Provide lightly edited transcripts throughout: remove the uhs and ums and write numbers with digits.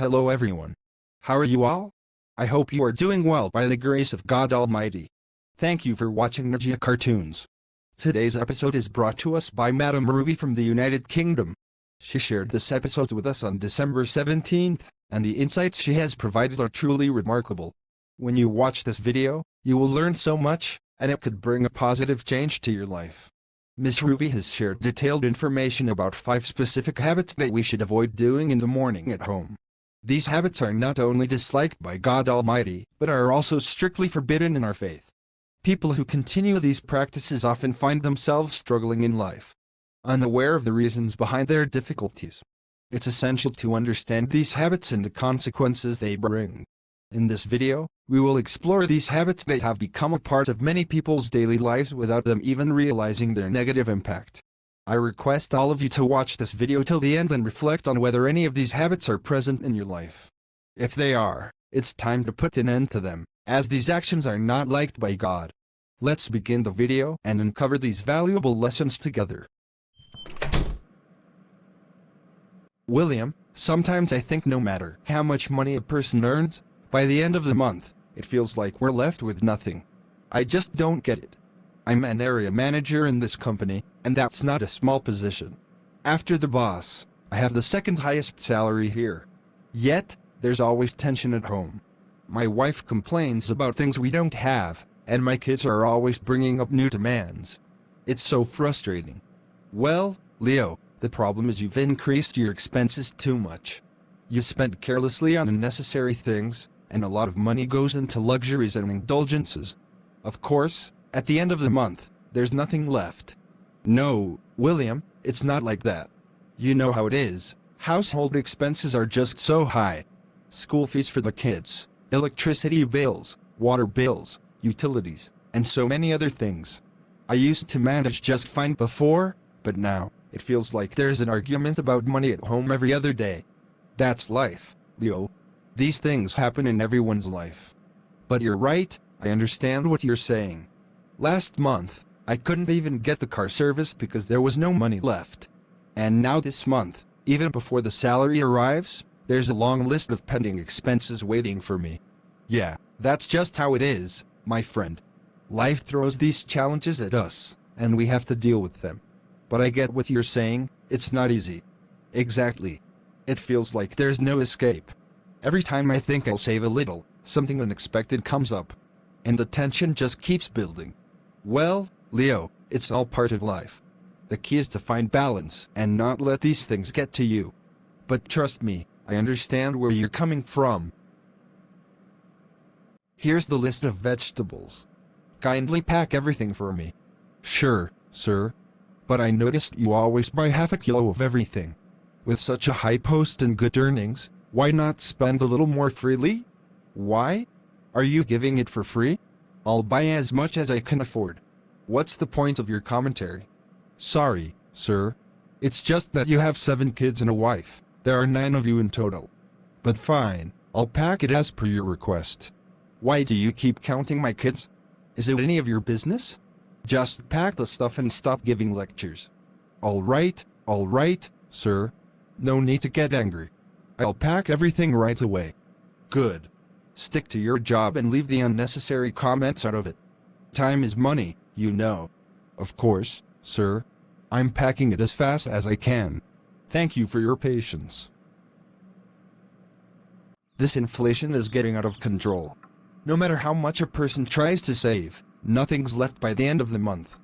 Hello everyone. How are you all? I hope you are doing well by the grace of God Almighty. Thank you for watching Najja Cartoons. Today's episode is brought to us by Madam Ruby from the United Kingdom. She shared this episode with us on December 17th, and the insights she has provided are truly remarkable. When you watch this video, you will learn so much, and it could bring a positive change to your life. Miss Ruby has shared detailed information about 5 specific habits that we should avoid doing in the morning at home. These habits are not only disliked by God Almighty, but are also strictly forbidden in our faith. People who continue these practices often find themselves struggling in life, unaware of the reasons behind their difficulties. It's essential to understand these habits and the consequences they bring. In this video, we will explore these habits that have become a part of many people's daily lives without them even realizing their negative impact. I request all of you to watch this video till the end and reflect on whether any of these habits are present in your life. If they are, it's time to put an end to them, as these actions are not liked by God. Let's begin the video and uncover these valuable lessons together. William, sometimes I think no matter how much money a person earns, by the end of the month, it feels like we're left with nothing. I just don't get it. I'm an area manager in this company, and that's not a small position. After the boss, I have the second highest salary here. Yet, there's always tension at home. My wife complains about things we don't have, and my kids are always bringing up new demands. It's so frustrating. Well, Leo, the problem is you've increased your expenses too much. You spend carelessly on unnecessary things, and a lot of money goes into luxuries and indulgences. Of course, at the end of the month, there's nothing left. No, William, it's not like that. You know how it is. Household expenses are just so high. School fees for the kids, electricity bills, water bills, utilities, and so many other things. I used to manage just fine before, but now, it feels like there's an argument about money at home every other day. That's life, Leo. These things happen in everyone's life. But you're right, I understand what you're saying. Last month, I couldn't even get the car serviced because there was no money left. And now this month, even before the salary arrives, there's a long list of pending expenses waiting for me. Yeah, that's just how it is, my friend. Life throws these challenges at us, and we have to deal with them. But I get what you're saying, it's not easy. Exactly. It feels like there's no escape. Every time I think I'll save a little, something unexpected comes up. And the tension just keeps building. Well, Leo, it's all part of life. The key is to find balance and not let these things get to you. But trust me, I understand where you're coming from. Here's the list of vegetables. Kindly pack everything for me. Sure, sir. But I noticed you always buy half a kilo of everything. With such a high post and good earnings, why not spend a little more freely? Why? Are you giving it for free? I'll buy as much as I can afford. What's the point of your commentary? Sorry, sir. It's just that you have 7 kids and a wife. There are 9 of you in total. But fine, I'll pack it as per your request. Why do you keep counting my kids? Is it any of your business? Just pack the stuff and stop giving lectures. All right, sir. No need to get angry. I'll pack everything right away. Good. Stick to your job and leave the unnecessary comments out of it. Time is money, you know. Of course, sir. I'm packing it as fast as I can. Thank you for your patience. This inflation is getting out of control. No matter how much a person tries to save, nothing's left by the end of the month.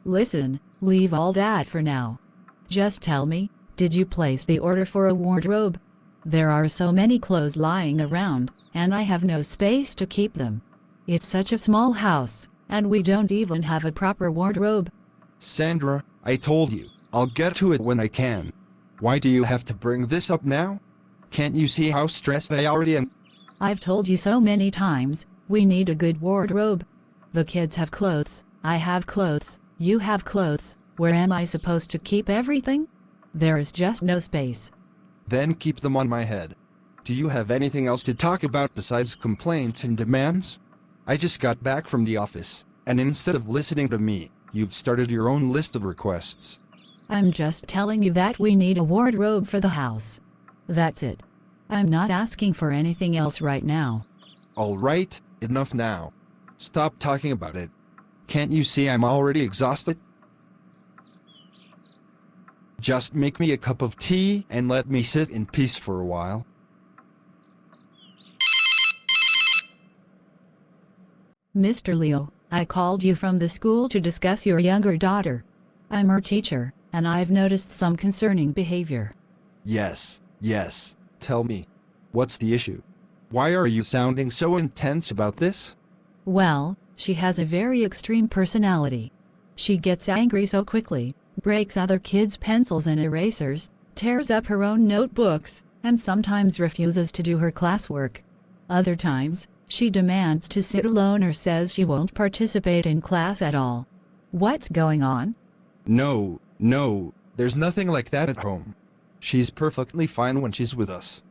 Listen, leave all that for now. Just tell me, did you place the order for a wardrobe? There are so many clothes lying around, and I have no space to keep them. It's such a small house, and we don't even have a proper wardrobe. Sandra, I told you, I'll get to it when I can. Why do you have to bring this up now? Can't you see how stressed I already am? I've told you so many times, we need a good wardrobe. The kids have clothes, I have clothes, you have clothes. Where am I supposed to keep everything? There is just no space. Then keep them on my head. Do you have anything else to talk about besides complaints and demands? I just got back from the office, and instead of listening to me, you've started your own list of requests. I'm just telling you that we need a wardrobe for the house. That's it. I'm not asking for anything else right now. Alright, enough now. Stop talking about it. Can't you see I'm already exhausted? Just make me a cup of tea and let me sit in peace for a while. Mr. Leo, I called you from the school to discuss your younger daughter. I'm her teacher, and I've noticed some concerning behavior. Yes. Tell me. What's the issue? Why are you sounding so intense about this? Well, she has a very extreme personality. She gets angry so quickly, breaks other kids' pencils and erasers, tears up her own notebooks, and sometimes refuses to do her classwork. Other times, she demands to sit alone or says she won't participate in class at all. What's going on? No, there's nothing like that at home. She's perfectly fine when she's with us.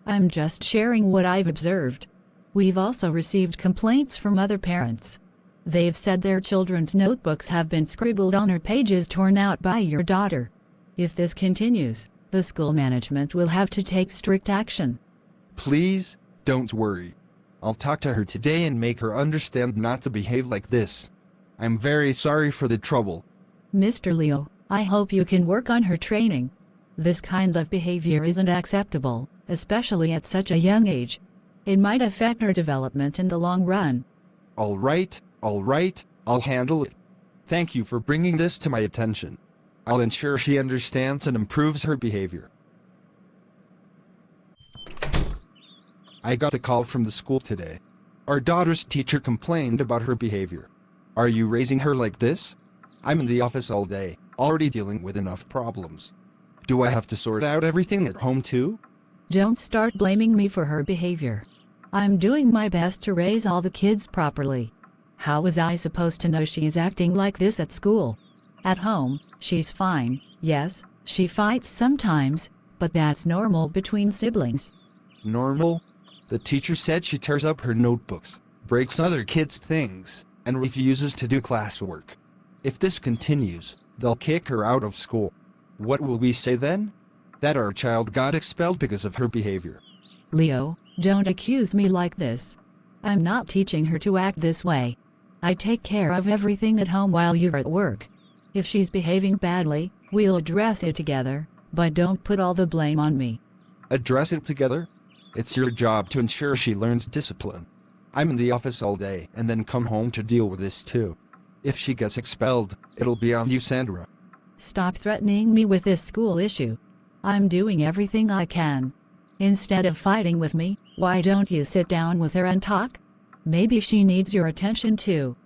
I'm just sharing what I've observed. We've also received complaints from other parents. They've said their children's notebooks have been scribbled on or pages torn out by your daughter. If this continues, the school management will have to take strict action. Please, don't worry. I'll talk to her today and make her understand not to behave like this. I'm very sorry for the trouble. Mr. Leo, I hope you can work on her training. This kind of behavior isn't acceptable, especially at such a young age. It might affect her development in the long run. All right, I'll handle it. Thank you for bringing this to my attention. I'll ensure she understands and improves her behavior. I got a call from the school today. Our daughter's teacher complained about her behavior. Are you raising her like this? I'm in the office all day, already dealing with enough problems. Do I have to sort out everything at home too? Don't start blaming me for her behavior. I'm doing my best to raise all the kids properly. How was I supposed to know she's acting like this at school? At home, she's fine. Yes, she fights sometimes, but that's normal between siblings. Normal? The teacher said she tears up her notebooks, breaks other kids' things, and refuses to do classwork. If this continues, they'll kick her out of school. What will we say then? That our child got expelled because of her behavior. Leo, don't accuse me like this. I'm not teaching her to act this way. I take care of everything at home while you're at work. If she's behaving badly, we'll address it together, but don't put all the blame on me. Address it together? It's your job to ensure she learns discipline. I'm in the office all day and then come home to deal with this too. If she gets expelled, it'll be on you, Sandra. Stop threatening me with this school issue. I'm doing everything I can. Instead of fighting with me, why don't you sit down with her and talk? Maybe she needs your attention too.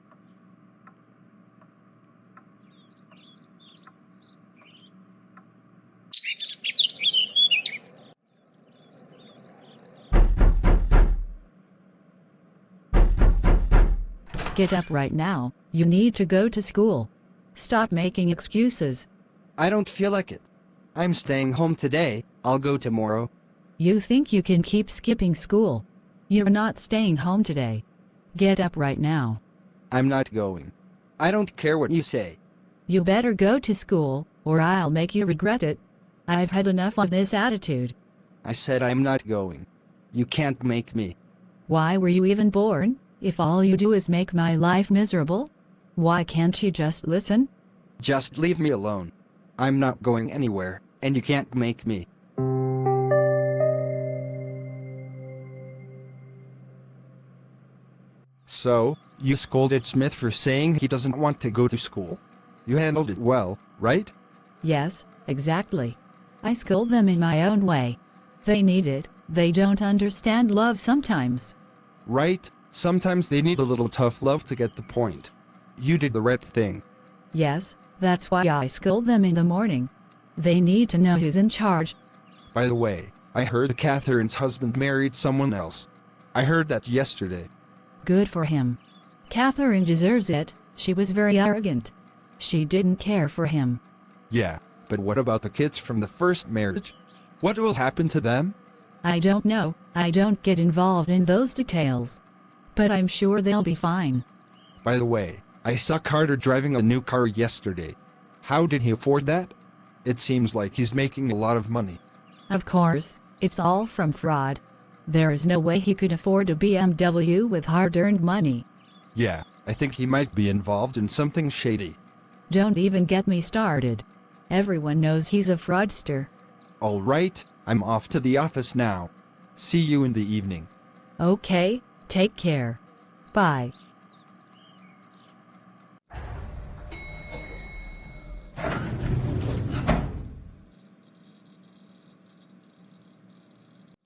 Get up right now. You need to go to school. Stop making excuses. I don't feel like it. I'm staying home today. I'll go tomorrow. You think you can keep skipping school? You're not staying home today. Get up right now. I'm not going. I don't care what you say. You better go to school, or I'll make you regret it. I've had enough of this attitude. I said I'm not going. You can't make me. Why were you even born, if all you do is make my life miserable? Why can't you just listen? Just leave me alone. I'm not going anywhere, and you can't make me. So, you scolded Smith for saying he doesn't want to go to school? You handled it well, right? Yes, exactly. I scold them in my own way. They need it. They don't understand love sometimes. Right, sometimes they need a little tough love to get the point. You did the right thing. Yes, that's why I scold them in the morning. They need to know who's in charge. By the way, I heard Catherine's husband married someone else. I heard that yesterday. Good for him. Catherine deserves it. She was very arrogant. She didn't care for him. Yeah, but what about the kids from the first marriage? What will happen to them? I don't know. I don't get involved in those details. But I'm sure they'll be fine. By the way, I saw Carter driving a new car yesterday. How did he afford that? It seems like he's making a lot of money. Of course, It's all from fraud. There is no way he could afford a BMW with hard-earned money. Yeah, I think he might be involved in something shady. Don't even get me started. Everyone knows he's a fraudster. All right, I'm off to the office now. See you in the evening. Okay, take care. Bye.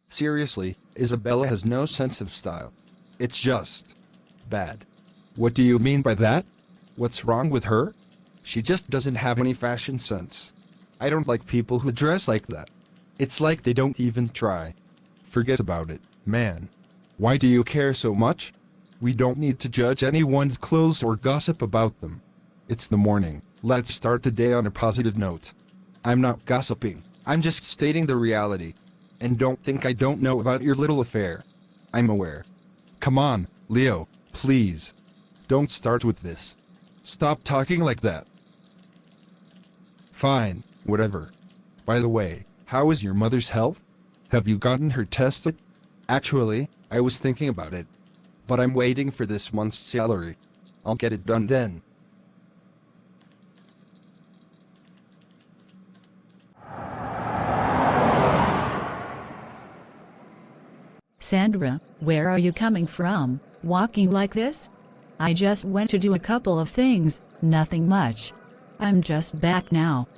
Seriously, Isabella has no sense of style. It's just bad. What do you mean by that? What's wrong with her? She just doesn't have any fashion sense. I don't like people who dress like that. It's like they don't even try. Forget about it, man. Why do you care so much? We don't need to judge anyone's clothes or gossip about them. It's the morning. Let's start the day on a positive note. I'm not gossiping. I'm just stating the reality. And don't think I don't know about your little affair. I'm aware. Come on, Leo, please. Don't start with this. Stop talking like that. Fine, whatever. By the way, how is your mother's health? Have you gotten her tested? Actually, I was thinking about it. But I'm waiting for this month's salary. I'll get it done then. Sandra, where are you coming from, walking like this? I just went to do a couple of things, nothing much. I'm just back now.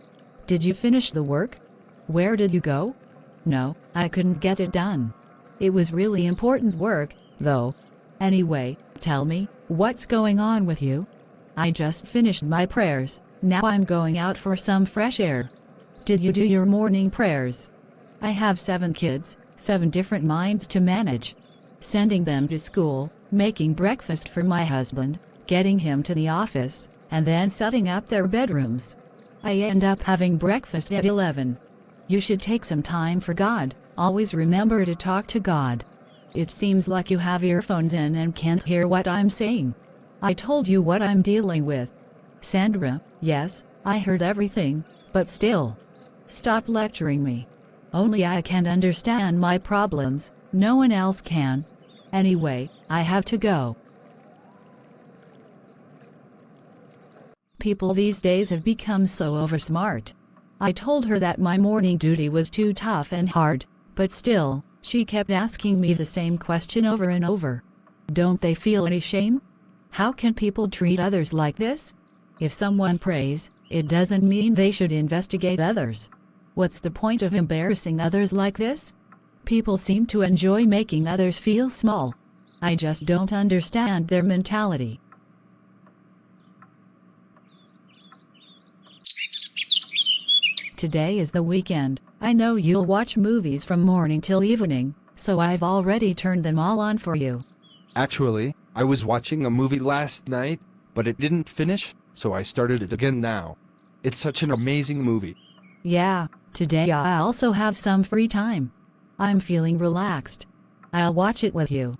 Did you finish the work? Where did you go? No, I couldn't get it done. It was really important work, though. Anyway, tell me, what's going on with you? I just finished my prayers, now I'm going out for some fresh air. Did you do your morning prayers? I have 7 kids, 7 different minds to manage. Sending them to school, making breakfast for my husband, getting him to the office, and then setting up their bedrooms. I end up having breakfast at 11. You should take some time for God. Always remember to talk to God. It seems like you have earphones in and can't hear what I'm saying. I told you what I'm dealing with. Sandra, yes, I heard everything, but still. Stop lecturing me. Only I can understand my problems, no one else can. Anyway, I have to go. People these days have become so oversmart. I told her that my morning duty was too tough and hard, but still, she kept asking me the same question over and over. Don't they feel any shame? How can people treat others like this? If someone prays, it doesn't mean they should investigate others. What's the point of embarrassing others like this? People seem to enjoy making others feel small. I just don't understand their mentality. Today is the weekend. I know you'll watch movies from morning till evening, so I've already turned them all on for you. Actually, I was watching a movie last night, but it didn't finish, so I started it again now. It's such an amazing movie. Yeah, today I also have some free time. I'm feeling relaxed. I'll watch it with you.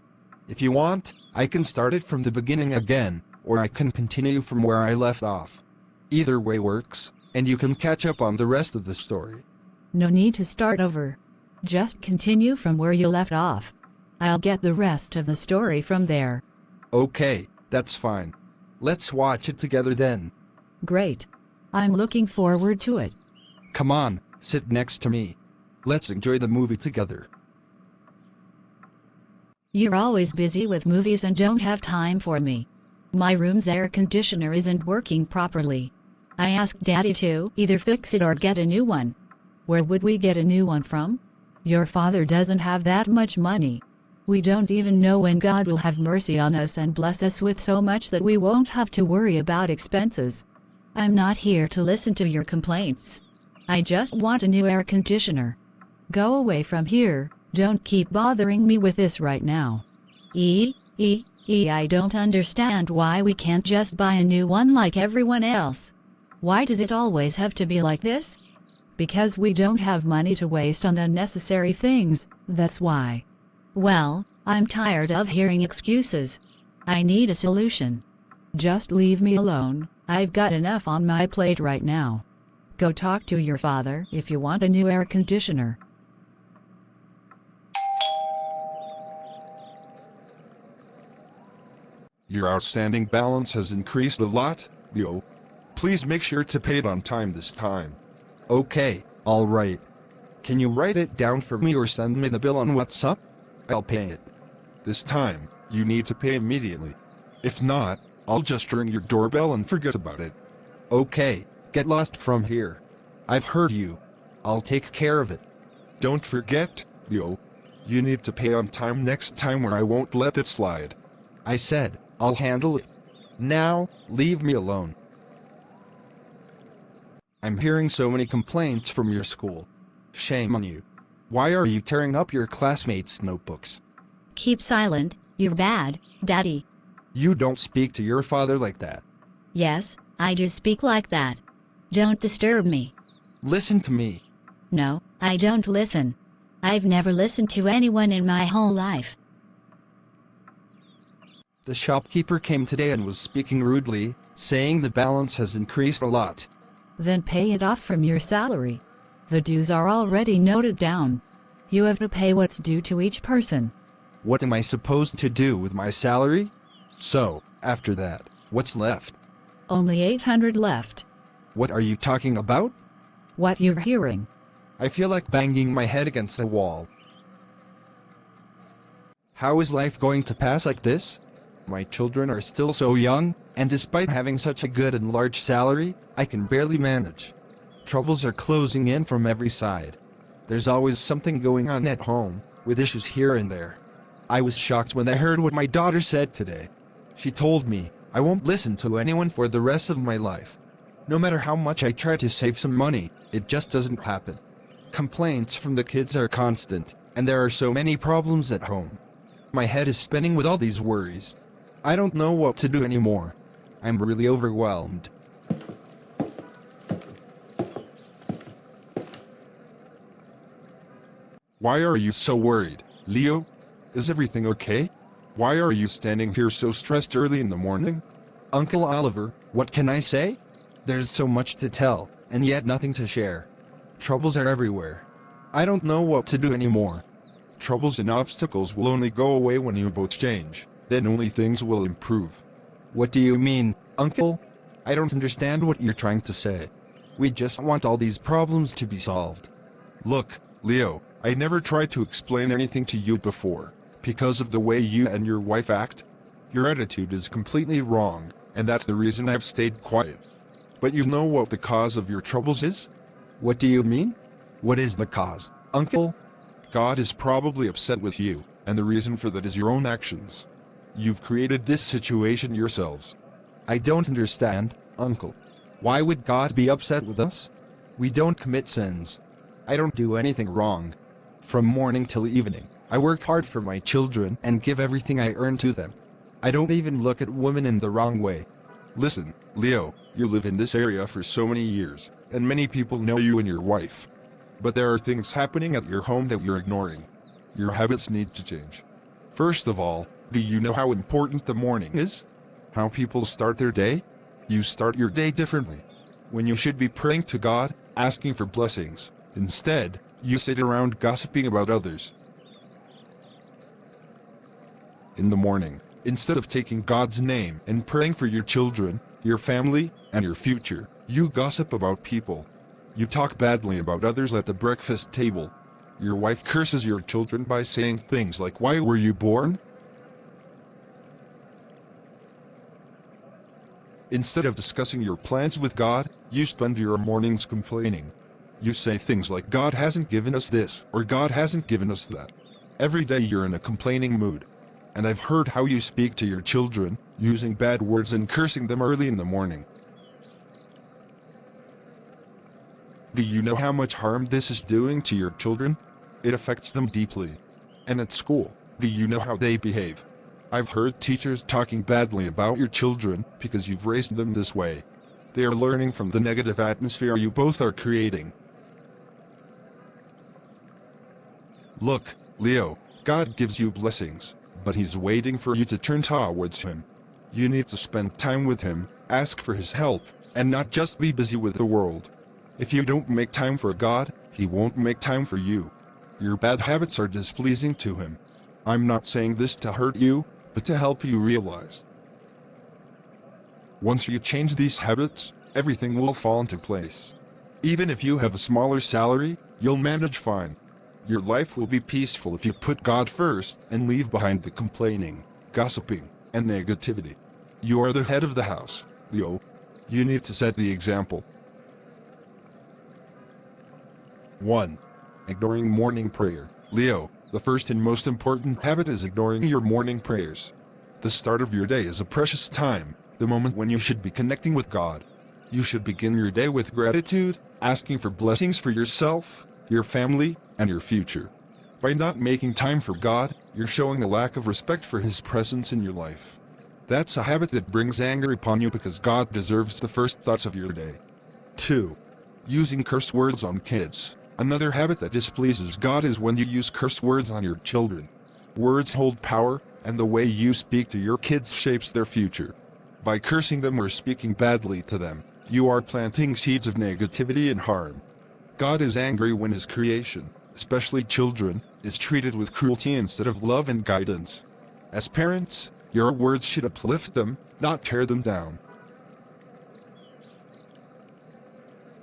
If you want, I can start it from the beginning again, or I can continue from where I left off. Either way works, and you can catch up on the rest of the story. No need to start over. Just continue from where you left off. I'll get the rest of the story from there. Okay, that's fine. Let's watch it together then. Great. I'm looking forward to it. Come on, sit next to me. Let's enjoy the movie together. You're always busy with movies and don't have time for me. My room's air conditioner isn't working properly. I asked Daddy to either fix it or get a new one. Where would we get a new one from? Your father doesn't have that much money. We don't even know when God will have mercy on us and bless us with so much that we won't have to worry about expenses. I'm not here to listen to your complaints. I just want a new air conditioner. Go away from here, don't keep bothering me with this right now. I don't understand why we can't just buy a new one like everyone else. Why does it always have to be like this? Because we don't have money to waste on unnecessary things, that's why. Well, I'm tired of hearing excuses. I need a solution. Just leave me alone, I've got enough on my plate right now. Go talk to your father if you want a new air conditioner. Your outstanding balance has increased a lot, Leo. Please make sure to pay it on time this time. Okay, alright. Can you write it down for me or send me the bill on WhatsApp? I'll pay it. This time, you need to pay immediately. If not, I'll just ring your doorbell and forget about it. Okay, get lost from here. I've heard you. I'll take care of it. Don't forget, Leo. You need to pay on time next time or I won't let it slide. I said, I'll handle it. Now, leave me alone. I'm hearing so many complaints from your school. Shame on you. Why are you tearing up your classmates' notebooks? Keep silent, you're bad, Daddy. You don't speak to your father like that. Yes, I do speak like that. Don't disturb me. Listen to me. No, I don't listen. I've never listened to anyone in my whole life. The shopkeeper came today and was speaking rudely, saying the balance has increased a lot. Then pay it off from your salary. The dues are already noted down. You have to pay what's due to each person. What am I supposed to do with my salary? So, after that, what's left? Only 800 left. What are you talking about? What you're hearing. I feel like banging my head against a wall. How is life going to pass like this? My children are still so young, and despite having such a good and large salary, I can barely manage. Troubles are closing in from every side. There's always something going on at home, with issues here and there. I was shocked when I heard what my daughter said today. She told me, I won't listen to anyone for the rest of my life. No matter how much I try to save some money, it just doesn't happen. Complaints from the kids are constant, and there are so many problems at home. My head is spinning with all these worries. I don't know what to do anymore. I'm really overwhelmed. Why are you so worried, Leo? Is everything okay? Why are you standing here so stressed early in the morning? Uncle Oliver, what can I say? There's so much to tell, and yet nothing to share. Troubles are everywhere. I don't know what to do anymore. Troubles and obstacles will only go away when you both change. Then only things will improve. What do you mean, Uncle? I don't understand what you're trying to say. We just want all these problems to be solved. Look, Leo, I never tried to explain anything to you before. Because of the way you and your wife act, your attitude is completely wrong, and that's the reason I've stayed quiet. But you know what the cause of your troubles is? What do you mean? What is the cause, Uncle? God is probably upset with you, and the reason for that is your own actions. You've created this situation yourselves. I don't understand, Uncle. Why would God be upset with us? We don't commit sins. I don't do anything wrong. From morning till evening, I work hard for my children and give everything I earn to them. I don't even look at women in the wrong way. Listen, Leo, you live in this area for so many years, and many people know you and your wife. But there are things happening at your home that you're ignoring. Your habits need to change. First of all, do you know how important the morning is? How people start their day? You start your day differently. When you should be praying to God, asking for blessings, instead, you sit around gossiping about others. In the morning, instead of taking God's name and praying for your children, your family, and your future, you gossip about people. You talk badly about others at the breakfast table. Your wife curses your children by saying things like, "Why were you born?" Instead of discussing your plans with God, you spend your mornings complaining. You say things like, "God hasn't given us this," or "God hasn't given us that." Every day you're in a complaining mood. And I've heard how you speak to your children, using bad words and cursing them early in the morning. Do you know how much harm this is doing to your children? It affects them deeply. And at school, do you know how they behave? I've heard teachers talking badly about your children because you've raised them this way. They are learning from the negative atmosphere you both are creating. Look, Leo, God gives you blessings, but He's waiting for you to turn towards Him. You need to spend time with Him, ask for His help, and not just be busy with the world. If you don't make time for God, He won't make time for you. Your bad habits are displeasing to Him. I'm not saying this to hurt you, but to help you realize. Once you change these habits, everything will fall into place. Even if you have a smaller salary, you'll manage fine. Your life will be peaceful if you put God first and leave behind the complaining, gossiping, and negativity. You are the head of the house, Leo. You need to set the example. 1. Ignoring morning prayer. Leo, the first and most important habit is ignoring your morning prayers. The start of your day is a precious time, the moment when you should be connecting with God. You should begin your day with gratitude, asking for blessings for yourself, your family, and your future. By not making time for God, you're showing a lack of respect for His presence in your life. That's a habit that brings anger upon you because God deserves the first thoughts of your day. 2. Using curse words on kids. Another habit that displeases God is when you use curse words on your children. Words hold power, and the way you speak to your kids shapes their future. By cursing them or speaking badly to them, you are planting seeds of negativity and harm. God is angry when His creation, especially children, is treated with cruelty instead of love and guidance. As parents, your words should uplift them, not tear them down.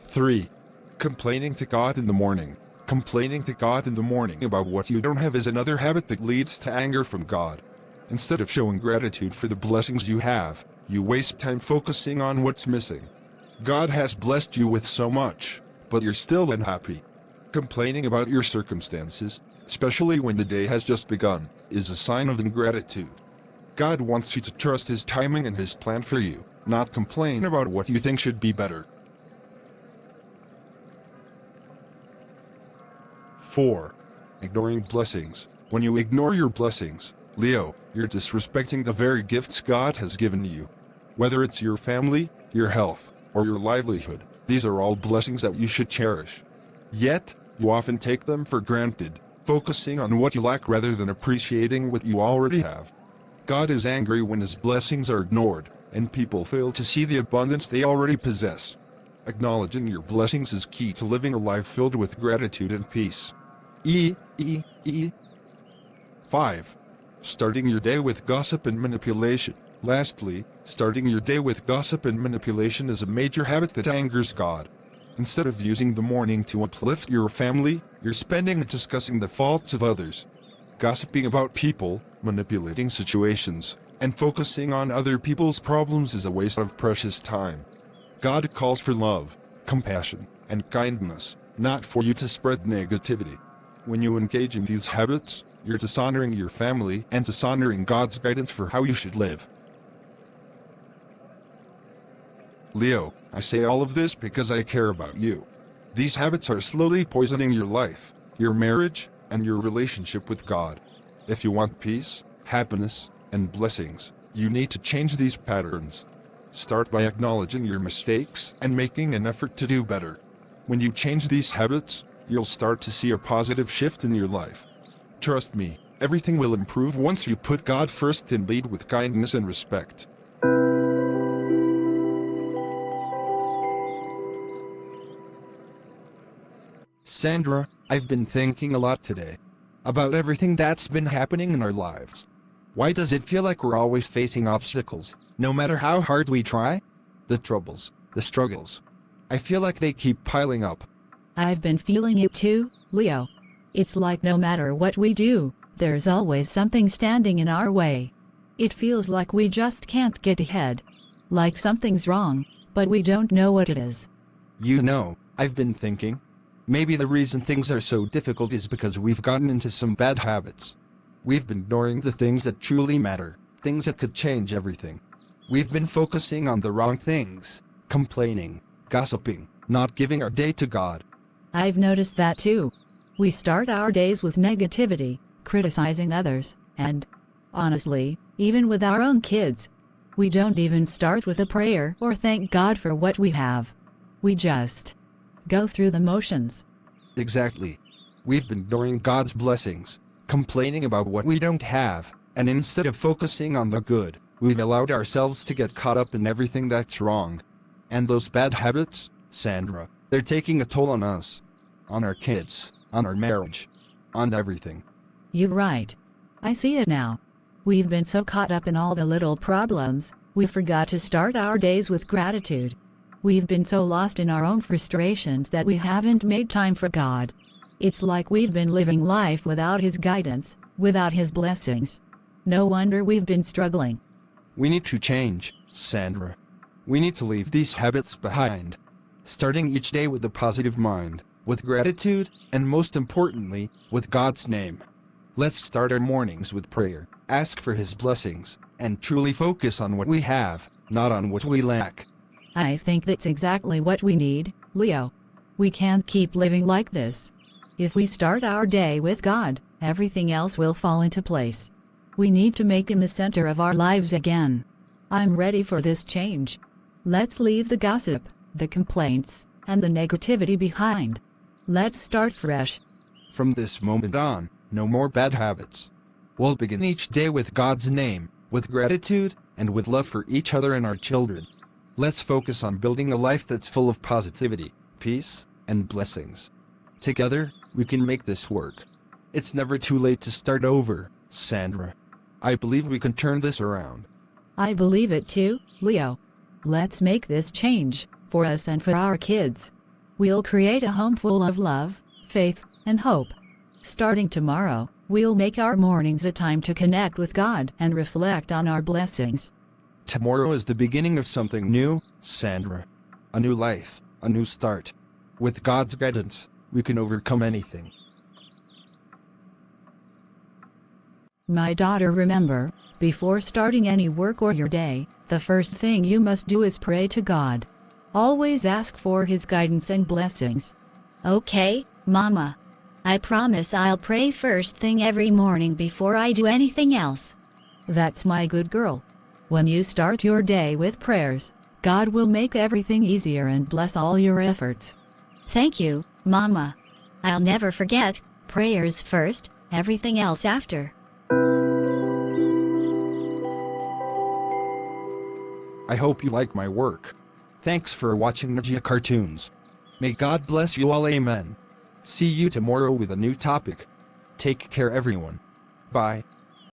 3. Complaining to God in the morning. Complaining to God in the morning about what you don't have is another habit that leads to anger from God. Instead of showing gratitude for the blessings you have, you waste time focusing on what's missing. God has blessed you with so much, but you're still unhappy. Complaining about your circumstances, especially when the day has just begun, is a sign of ingratitude. God wants you to trust His timing and His plan for you, not complain about what you think should be better. 4. Ignoring blessings. When you ignore your blessings, Leo, you're disrespecting the very gifts God has given you. Whether it's your family, your health, or your livelihood, these are all blessings that you should cherish. Yet, you often take them for granted, focusing on what you lack rather than appreciating what you already have. God is angry when His blessings are ignored, and people fail to see the abundance they already possess. Acknowledging your blessings is key to living a life filled with gratitude and peace. 5. Starting your day with gossip and manipulation. Lastly, starting your day with gossip and manipulation is a major habit that angers God. Instead of using the morning to uplift your family, you're spending it discussing the faults of others. Gossiping about people, manipulating situations, and focusing on other people's problems is a waste of precious time. God calls for love, compassion, and kindness, not for you to spread negativity. When you engage in these habits, you're dishonoring your family and dishonoring God's guidance for how you should live. Leo, I say all of this because I care about you. These habits are slowly poisoning your life, your marriage, and your relationship with God. If you want peace, happiness, and blessings, you need to change these patterns. Start by acknowledging your mistakes and making an effort to do better. When you change these habits, you'll start to see a positive shift in your life. Trust me, everything will improve once you put God first and lead with kindness and respect. Sandra, I've been thinking a lot today about everything that's been happening in our lives. Why does it feel like we're always facing obstacles, no matter how hard we try? The troubles, the struggles. I feel like they keep piling up. I've been feeling it too, Leo. It's like no matter what we do, there's always something standing in our way. It feels like we just can't get ahead. Like something's wrong, but we don't know what it is. You know, I've been thinking, maybe the reason things are so difficult is because we've gotten into some bad habits. We've been ignoring the things that truly matter, things that could change everything. We've been focusing on the wrong things, complaining, gossiping, not giving our day to God. I've noticed that too. We start our days with negativity, criticizing others, and, honestly, even with our own kids, we don't even start with a prayer or thank God for what we have. We just go through the motions. Exactly. We've been ignoring God's blessings, complaining about what we don't have, and instead of focusing on the good, we've allowed ourselves to get caught up in everything that's wrong. And those bad habits, Sandra, they're taking a toll on us, on our kids, on our marriage, on everything. You're right. I see it now. We've been so caught up in all the little problems, We forgot to start our days with gratitude. We've been so lost in our own frustrations that we haven't made time for God. It's like we've been living life without His guidance, without His blessings. No wonder we've been struggling. We need to change, Sandra. We need to leave these habits behind. Starting each day with a positive mind, with gratitude, and most importantly, with God's name. Let's start our mornings with prayer, ask for His blessings, and truly focus on what we have, not on what we lack. I think that's exactly what we need, Leo. We can't keep living like this. If we start our day with God, everything else will fall into place. We need to make Him the center of our lives again. I'm ready for this change. Let's leave the gossip, the complaints, and the negativity behind. Let's start fresh. From this moment on, no more bad habits. We'll begin each day with God's name, with gratitude, and with love for each other and our children. Let's focus on building a life that's full of positivity, peace, and blessings. Together, we can make this work. It's never too late to start over, Sandra. I believe we can turn this around. I believe it too, Leo. Let's make this change, for us and for our kids. We'll create a home full of love, faith, and hope. Starting tomorrow, we'll make our mornings a time to connect with God and reflect on our blessings. Tomorrow is the beginning of something new, Sandra. A new life, a new start. With God's guidance, we can overcome anything. My daughter, remember, before starting any work or your day, the first thing you must do is pray to God. Always ask for His guidance and blessings. Okay, Mama. I promise I'll pray first thing every morning before I do anything else. That's my good girl. When you start your day with prayers, God will make everything easier and bless all your efforts. Thank you, Mama. I'll never forget, prayers first, everything else after. I hope you like my work. Thanks for watching Najja Cartoons. May God bless you all, amen. See you tomorrow with a new topic. Take care everyone. Bye.